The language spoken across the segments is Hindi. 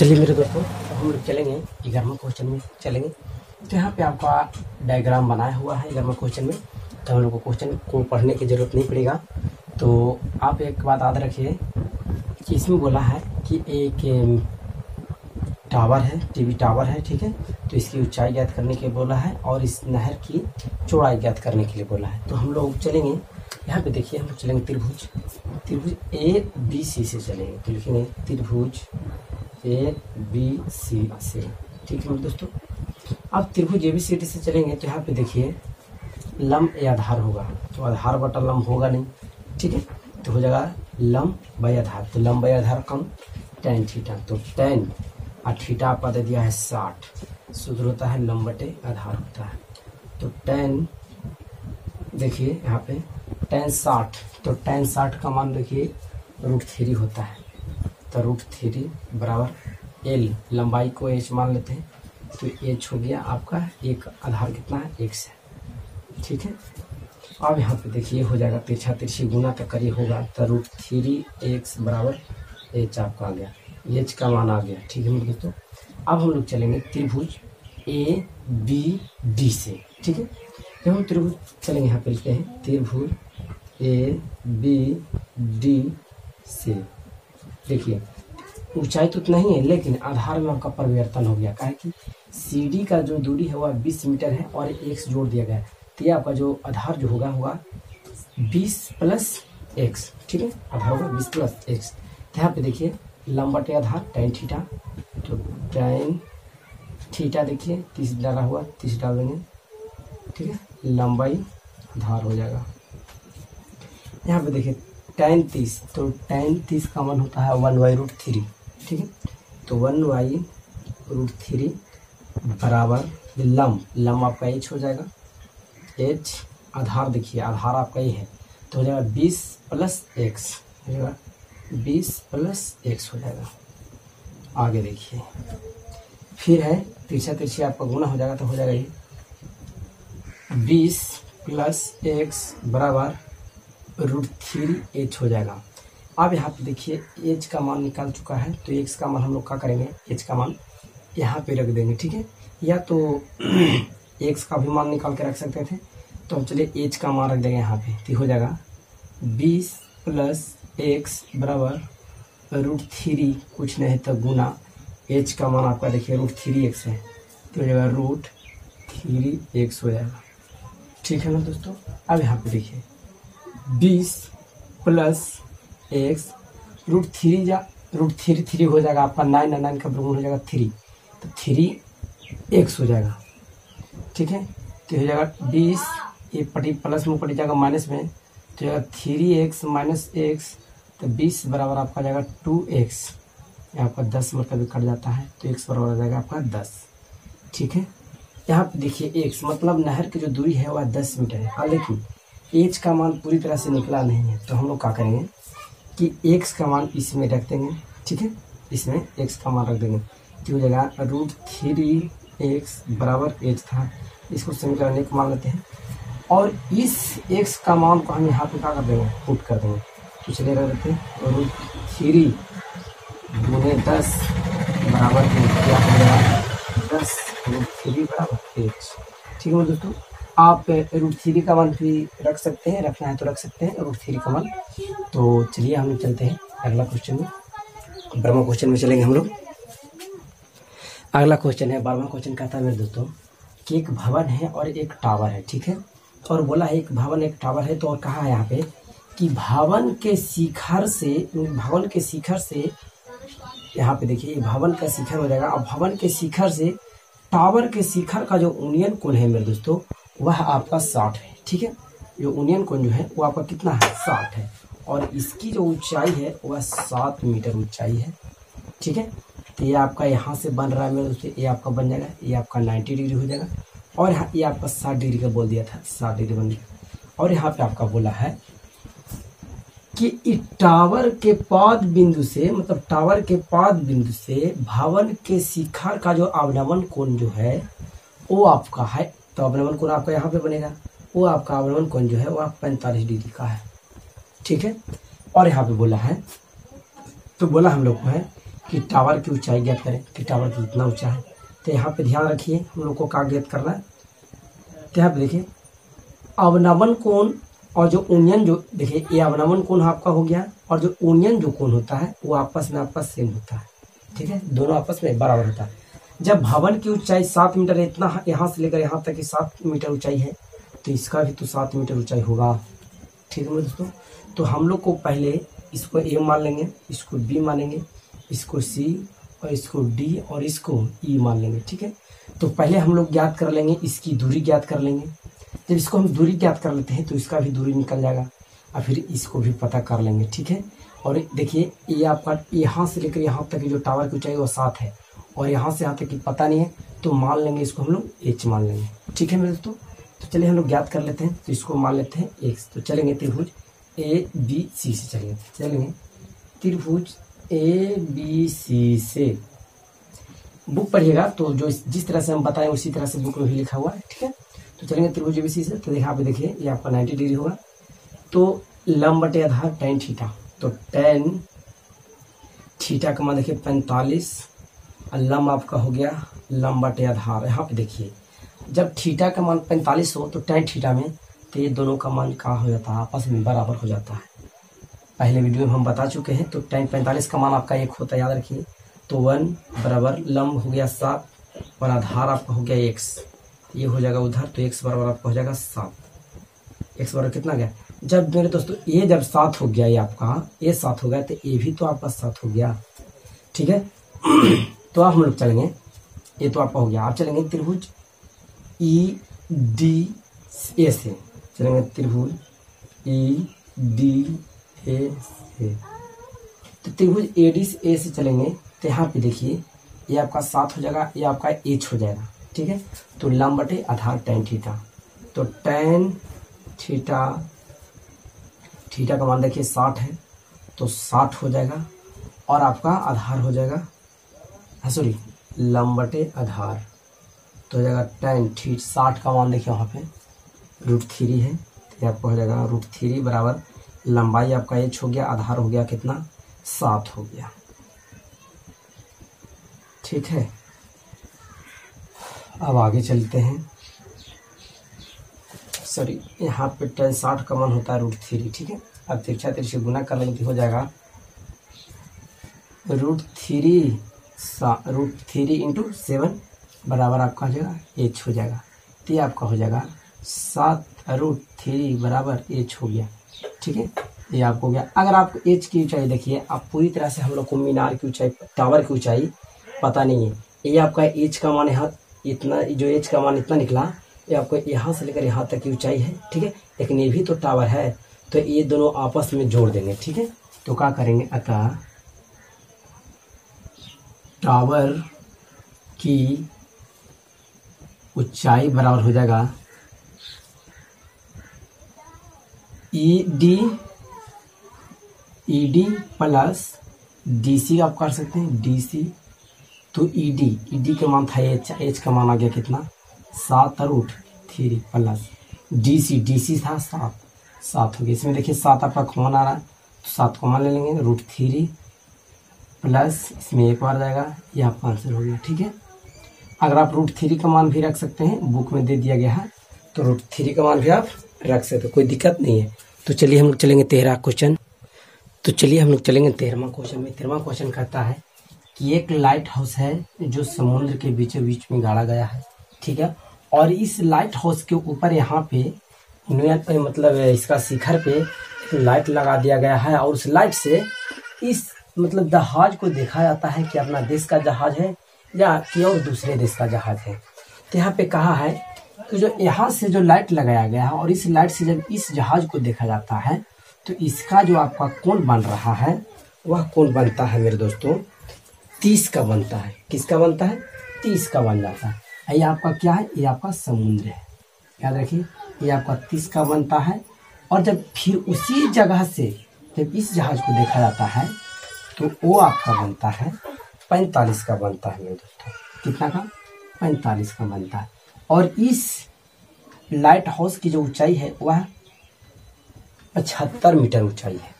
चलिए मेरे दोस्तों, अब हम लोग चलेंगे 11वें क्वेश्चन में चलेंगे। तो यहाँ पे आपका डायग्राम बनाया हुआ है 11वें क्वेश्चन में, तो हम लोग को क्वेश्चन को पढ़ने की ज़रूरत नहीं पड़ेगा। तो आप एक बात याद रखिए कि इसमें बोला है कि एक टावर है, टीवी टावर है, ठीक है। तो इसकी ऊंचाई ज्ञात करने के लिए बोला है और इस नहर की चौड़ाई ज्ञात करने के लिए बोला है। तो हम लोग चलेंगे, यहाँ पे देखिए हम लोग चलेंगे त्रिभुज ABC से चलेंगे। तो लिखेंगे त्रिभुज ABC से, ठीक है मेरे दोस्तों। अब त्रिभुज ABCD से चलेंगे तो यहाँ पे देखिए लंब या आधार होगा, तो आधार बटा लंब होगा नहीं, ठीक है। तो हो जाएगा लंब बाई आधार, तो लंब by Aadhaar come tan theta, तो tan और थीटा आपका दे दिया है 60, सूत्र होता है लंब बटे आधार होता है। तो tan देखिए यहाँ पे tan 60, तो tan 60 का मान देखिए √3 होता है, तो √3 बराबर L, लंबाई को H मान लेते हैं, तो H हो गया आपका, एक आधार कितना है X है, ठीक है। अब यहाँ पे देखिए हो जाएगा तिरछा तिरछी गुना तक करी होगा, तो √3x बराबर H आपका आ गया, H का मान आ गया, ठीक है मेरे दोस्तों। अब हम लोग चलेंगे त्रिभुज ABD से, ठीक है। जब हम त्रिभुज चलेंगे यहाँ पे लिखते हैं त्रिभुज ABD से, देखिए ऊंचाई तो उतना ही है लेकिन आधार में आपका परिवर्तन हो गया, काहे कि CD का जो दूरी है वह 20 मीटर है और x जोड़ दिया गया है, तो ये आपका जो आधार जो होगा 20 + x, ठीक है। आधार होगा 20 + x। तो यहाँ पे देखिए लंब बटे आधार tan थीटा, तो tan थीटा देखिए 30 डाला हुआ, 30 डाल देंगे, ठीक है। लंबाई आधार हो जाएगा। यहाँ पे देखिए tan 30, तो tan 30 का मान होता है 1/√3, ठीक है। तो 1/√3 बराबर लंब आपका h हो जाएगा, h आधार देखिए आधार आपका ये है, तो हो जाएगा 20 + x, हो जाएगा 20 + x हो जाएगा। आगे देखिए फिर है तिरछा तिरछी आपका गुना हो जाएगा, तो हो जाएगा ये 20 + x बराबर √3h हो जाएगा। अब यहाँ पे देखिए h का मान निकाल चुका है, तो x का मान हम लोग क्या करेंगे, h का मान यहाँ पे रख देंगे, ठीक है। या तो x का भी मान निकाल के रख सकते थे, तो हम चलिए h का मान रख देंगे यहाँ पे, तो हो जाएगा 20 + x बराबर √3, कुछ नहीं तो गुना h का मान आपका देखिए √3x है, तो हो जाएगा √3x हो जाएगा, ठीक है ना दोस्तों। अब यहाँ पे देखिए 20 + x √3 जा √3 हो जाएगा आपका 9 और 9 का वर्गमूल हो जाएगा 3, तो 3x हो जाएगा, ठीक है। तो हो जाएगा 20, ये पटी प्लस में पटी जाएगा माइनस में, तो जाएगा 3x - x, तो 20 बराबर आपका जाएगा 2x, यहाँ पर 10 मतलब कट जाता है, तो x बराबर आ जाएगा आपका 10, ठीक है। यहाँ पे देखिए x मतलब नहर की जो दूरी है वह 10 मीटर है, लेकिन h का मान पूरी तरह से निकला नहीं है, तो हम लोग क्या करेंगे कि x का मान इसमें रख देंगे, ठीक है। इसमें x का मान रख देंगे, तो हो जाएगा √3x बराबर h था, इसको समीकरण 1 मान लेते हैं और इस x का मान को हम यहाँ पे क्या कर देंगे, पुट कर देंगे। तो चलिए रख देते हैं √3 × 10 बराबर क्या हो जाएगा 10 √3 बराबर h, ठीक है दोस्तों। आप √3 का मान भी रख सकते हैं, रखना है तो रख सकते हैं √3 का मान। तो चलिए हम लोग चलते हैं अगला क्वेश्चन में, 12वां क्वेश्चन में चलेंगे हम लोग। अगला क्वेश्चन है 12वां क्वेश्चन, कहता है मेरे दोस्तों कि एक भवन है और एक टावर है, ठीक है। और बोला है एक भवन एक टावर है, तो और कहा है यहाँ पे कि भवन के शिखर से यहाँ पे देखिए ये भवन का शिखर हो जाएगा, और भवन के शिखर से टावर के शिखर का जो उन्नयन कोण है मेरे दोस्तों वह आपका 60 है, ठीक है। जो उन्नयन कोण जो है वो आपका कितना है 60 है, और इसकी जो ऊंचाई है वह 7 मीटर ऊंचाई है, ठीक है। तो ये आपका यहाँ से बन रहा है मेरे दोस्तों, ये आपका बन जाएगा, ये आपका 90 डिग्री हो जाएगा, और यहाँ ये आपका 60 डिग्री का बोल दिया था, 60 डिग्री बन गया। और यहाँ पे आपका बोला है कि इस टावर के पाद बिंदु से, मतलब टावर के पाद बिंदु से भवन के शिखर का जो अवनमन कोण जो है वो आपका है, तो अवनमन कोण आपका यहाँ पे बनेगा, वो आपका अवनमन कोण जो है वह 45 डिग्री का है, ठीक है। और यहाँ पे बोला है, तो बोला हम लोग को है कि टावर की ऊंचाई ज्ञात करें कि टावर की कितना ऊंचा है। तो यहाँ पे ध्यान रखिए हम लोग को क्या ज्ञात करना है। तो यहाँ पे देखिए अवनमन कोण और जो यूनियन जो देखिए ये अवनमन कोण आपका हो गया और जो यूनियन जो कोण होता है वो आपस में आपका सेम होता है, ठीक है, दोनों आपस में बराबर होता है। जब भवन की ऊंचाई 7 मीटर है, इतना यहाँ से लेकर यहाँ तक की 7 मीटर ऊंचाई है, तो इसका भी तो 7 मीटर ऊंचाई होगा, ठीक है मेरे दोस्तों। तो हम लोग को पहले इसको ए मान लेंगे, इसको बी मानेंगे, इसको सी और इसको डी और इसको ई मान लेंगे, ठीक है। तो पहले हम लोग ज्ञात कर लेंगे, इसकी दूरी ज्ञात कर लेंगे। जब इसको हम दूरी ज्ञात कर लेते हैं तो इसका भी दूरी निकल जाएगा और फिर इसको भी पता कर लेंगे, ठीक है। और देखिए ये आपका यहाँ से लेकर यहाँ तक की जो टावर की ऊंचाई वो 7 है और यहाँ से यहाँ तक की पता नहीं है, तो मान लेंगे इसको हम लोग एच मान लेंगे, ठीक है मेरे दोस्तों। तो चलिए हम लोग ज्ञात कर लेते हैं। तो इसको मान लेते हैं एक्स। तो चलेंगे त्रिभुज ए बी सी से चलेंगे त्रिभुज ए बी सी से। बुक पढ़िएगा तो जो जिस तरह से हम बताएं उसी तरह से बुक में भी लिखा हुआ है, ठीक है। तो चलेंगे त्रिभुज ए बी सी से। तो यहाँ पे देखिए ये आपका 90 डिग्री होगा। तो लंब बटे आधार tan थीटा, तो tan थीटा का मान देखिए 45 और लंब आपका हो गया लंब बटे आधार। यहाँ पे देखिए जब थीटा का मान 45 हो तो tan थीटा में तो ये दोनों का मान क्या हो जाता है, आपस में बराबर हो जाता है। पहले वीडियो में हम बता चुके हैं। तो tan 45 का मान आपका 1 होता है, याद रखिए। तो 1 बराबर लंब हो गया 7 और आधार आपका हो गया x, ये हो जाएगा उधर। तो x बराबर आपका हो जाएगा 7। x बराबर कितना गया, जब मेरे दोस्तों ये जब 7 हो गया, ये आपका ये 7 हो गया तो ये भी तो आपका 7 हो गया, ठीक है। तो अब हम लोग चलेंगे, ये तो आपका हो गया। आप चलेंगे त्रिभुज ई डी ए से, चलेंगे त्रिभुज ई डी ए से। तो त्रिभुज ए डी ए से चलेंगे तो यहाँ पे देखिए ये आपका 7 हो जाएगा, ये आपका एच हो जाएगा, ठीक है। तो लंब बटे आधार tan थीटा, तो tan थीटा, थीटा का मान देखिए 60 है तो 60 हो जाएगा और आपका आधार हो जाएगा, सॉरी लंब बटे आधार तो हो जाएगा tan थीटा। 60 का मान देखिए वहाँ पे √3 है तो आपको हो जाएगा √3 बराबर लंबाई आपका h हो गया, आधार हो गया कितना 7 हो गया, ठीक है। अब आगे चलते हैं। सॉरी यहाँ पे tan 60 का मान होता है √3, ठीक है। अब तिरछा तिरछी गुना कर लेंगे तो हो जाएगा √3 इंटू 7 बराबर आपका हो जाएगा h हो जाएगा। तो ये आपका हो जाएगा 7√3 बराबर h हो गया, ठीक है। ये आपको हो गया। अगर आपको h की ऊंचाई देखिए, आप पूरी तरह से हम लोग को मीनार की ऊंचाई, टावर की ऊंचाई पता नहीं है। ये आपका h का मान यहाँ इतना, जो h का मान इतना निकला, ये आपको यहाँ से लेकर यहाँ तक की ऊंचाई है, ठीक है। लेकिन ये भी तो टावर है, तो ये दोनों आपस में जोड़ देंगे, ठीक है। तो क्या करेंगे, अतः टावर की ऊंचाई बराबर हो जाएगा ईडी प्लस डीसी आप कर सकते हैं, डीसी। तो ईडी का मान था एच का मान आ गया कितना 7√3 प्लस डीसी था 7 हो गया। इसमें देखिए 7 आपका कॉमन आ रहा है तो 7 कॉमन ले लेंगे, √3 प्लस इसमें एक बार जाएगा, ये आपका आंसर हो गया, ठीक है। अगर आप √3 का मान भी रख सकते हैं, बुक में दे दिया गया है, तो √3 का मान भी आप रख सकते हैं, कोई दिक्कत नहीं है। तो चलिए हम लोग चलेंगे 13 क्वेश्चन। तो चलिए हम लोग चलेंगे 13वां क्वेश्चन में। 13वां क्वेश्चन कहता है कि एक लाइट हाउस है जो समुद्र के बीचों बीच में गाड़ा गया है, ठीक है। और इस लाइट हाउस के ऊपर यहाँ पे मतलब इसका शिखर पे लाइट लगा दिया गया है और उस लाइट से इस मतलब जहाज को देखा जाता है कि अपना देश का जहाज है या कि और दूसरे देश का जहाज है। तो यहाँ पे कहा है कि जो यहाँ से जो लाइट लगाया गया है और इस लाइट से जब इस जहाज को देखा जाता है तो इसका जो आपका कोण बन रहा है वह कोण बनता है मेरे दोस्तों 30 का बनता है। किसका बनता है, 30 का बन जाता है। ये आपका क्या है, ये आपका समुद्र है, याद रखिए। ये आपका 30 का बनता है और जब फिर उसी जगह से जब इस जहाज को देखा जाता है तो वो आपका बनता है 45 का बनता है मेरे दोस्तों। कितना का, 45 का बनता है। और इस लाइट हाउस की जो ऊंचाई है वह 75 मीटर ऊंचाई है,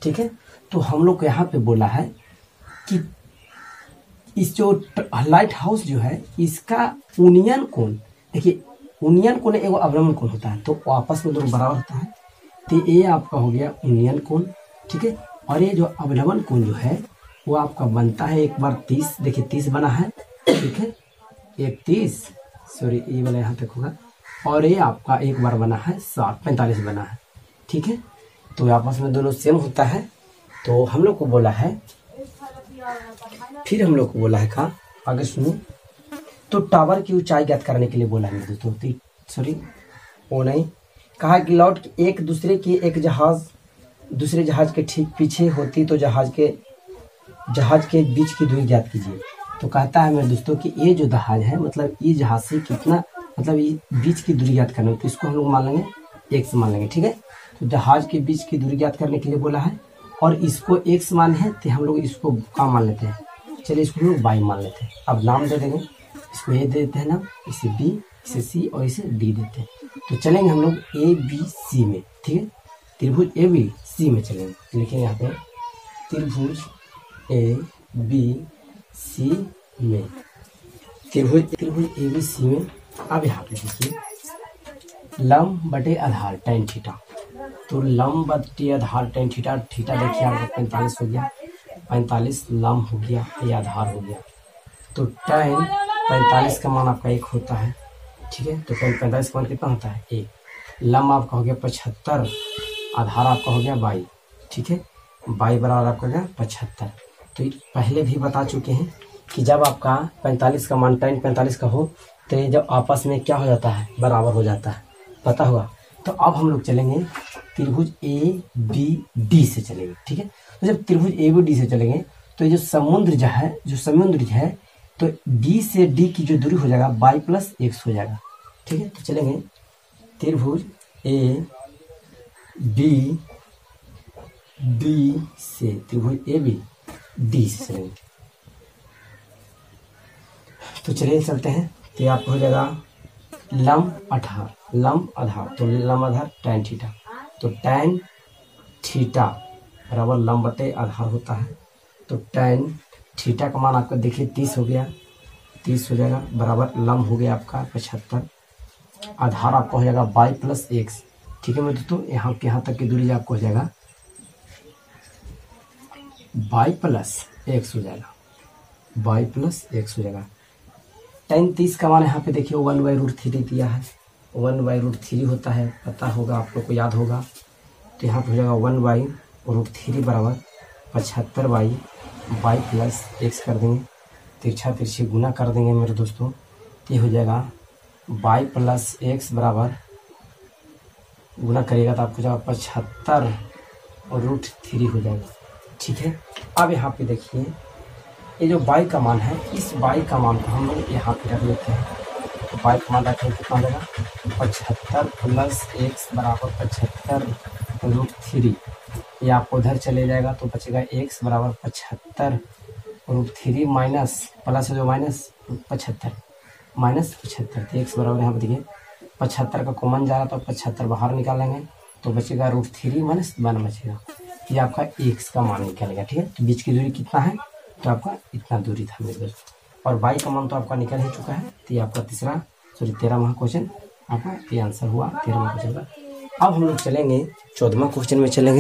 ठीक है। तो हम लोग को यहाँ पे बोला है कि इस जो लाइट हाउस जो है इसका यूनियन कोण, देखिए यूनियन कोण एगो अवलंबन कोण होता है, तो आपस में दोनों बराबर होता है, तो ये आपका हो गया यूनियन कोण, ठीक है। और ये जो अवलंबन कोण जो है वो आपका बनता है एक बार 30, देखिए 30 बना है, ठीक है, एक 30, सॉरी ये वाला यहाँ तक होगा, और ये आपका एक बार बना है 45 बना है, ठीक है। तो आपस में दोनों सेम होता है। तो हम लोग को बोला है, फिर हम लोग को बोला है कहाँ आगे सुनो, तो टावर की ऊंचाई ज्ञात करने के लिए बोला है दोस्तों, सॉरी वो नहीं, कहा कि लौट एक दूसरे की एक जहाज दूसरे जहाज के ठीक पीछे होती तो जहाज के बीच की दूरी ज्ञात कीजिए। तो कहता है मेरे दोस्तों कि ये जो जहाज है मतलब ये जहाज से कितना, मतलब ये बीच की दूरी ज्ञात करना है, तो इसको हम लोग मान लेंगे x मान लेंगे, ठीक है। तो जहाज के बीच की दूरी ज्ञात करने के लिए बोला है, और इसको x मान है तो हम लोग इसको क्या मान लेते हैं, चलिए इसको हम लोग y मान लेते हैं। अब नाम दे देंगे, इसको a दे देते हैं नाम, इसे b, इसे c और इसे d देते हैं। तो चलेंगे हम लोग a b c में, ठीक है, त्रिभुज a b c में चलेंगे, लिखेंगे यहाँ पे त्रिभुज a b c में, त्रिभुज a b c में। अब यहाँ पे देखिए लंब बटे आधार tan थीटा, तो लंब बटे आधार tan थीटा, थीटा देखिए आपको 45 हो गया, 45 लंब हो गया, ये आधार हो गया। तो tan 45 का मान आपका 1 होता है, ठीक है। तो tan 45 का मान कितना होता है 1, लंब आपका हो गया 75, आधार आपका हो गया 22, ठीक है, 22 बराबर आपका हो गया 75। तो पहले भी बता चुके हैं कि जब आपका 45 का मान tan 45 का हो तो ये जब आपस में क्या हो जाता है, बराबर हो जाता है, पता हुआ। तो अब हम लोग चलेंगे त्रिभुज ए बी डी से चलेंगे, ठीक है। तो जब त्रिभुज ए बी डी से चलेंगे तो ये जो समुद्र है तो बी से डी की जो दूरी हो जाएगा y प्लस x हो जाएगा, ठीक है। तो चलेंगे त्रिभुज ए बी डी से, त्रिभुज ए बी डी से चलेंगे। तो चलिए चलते हैं, तो आपको हो जाएगा लंब आधार, तो लंब आधार tan थीटा, तो tan थीटा बराबर लंब बटे आधार होता है। तो tan थीटा का मान आपका देखिए 30 हो गया, 30 हो जाएगा, बराबर लंब हो गया आपका 75, आधार आपका हो जाएगा y प्लस x, ठीक है मेरे दोस्तों। यहाँ के यहाँ तक की दूरी आपको हो जाएगा y प्लस x हो जाएगा, y प्लस x हो जाएगा। tan 30 का मान यहाँ पे देखिए 1/√3 दिया है, 1/√3 होता है, पता होगा आप लोग को, याद होगा। तो यहाँ पे हो जाएगा 1/√3 बराबर 75 y प्लस x कर देंगे, तिरछा तिरछी गुना कर देंगे मेरे दोस्तों, ये हो जाएगा y प्लस x बराबर, गुना करिएगा तो आपको जाएगा 75√3 हो जाएगा, ठीक है। अब यहाँ पे देखिए ये जो y का मान है, इस y का मान को हम लोग यहाँ पे रख लेते हैं। तो y का मान रखें कितना देगा 75 प्लस x बराबर 75√3, ये आपको उधर चले जाएगा तो बचेगा x बराबर 75√3 माइनस प्लस जो माइनस 75 तो x बराबर यहाँ पे देखिए 75 का कॉमन जा रहा तो 75 बाहर निकालेंगे तो बचेगा √3 माइनस 1 बचेगा, ये आपका x का मान निकलेगा, ठीक है। तो बीच की दूरी कितना है, तो आपका इतना दूरी था मेरे दोस्तों, और y का मान तो आपका निकल ही चुका है। तो ये आपका 13वां क्वेश्चन आपका ये आंसर हुआ 13वां क्वेश्चन का। अब हम लोग चलेंगे 14वां क्वेश्चन में चलेंगे।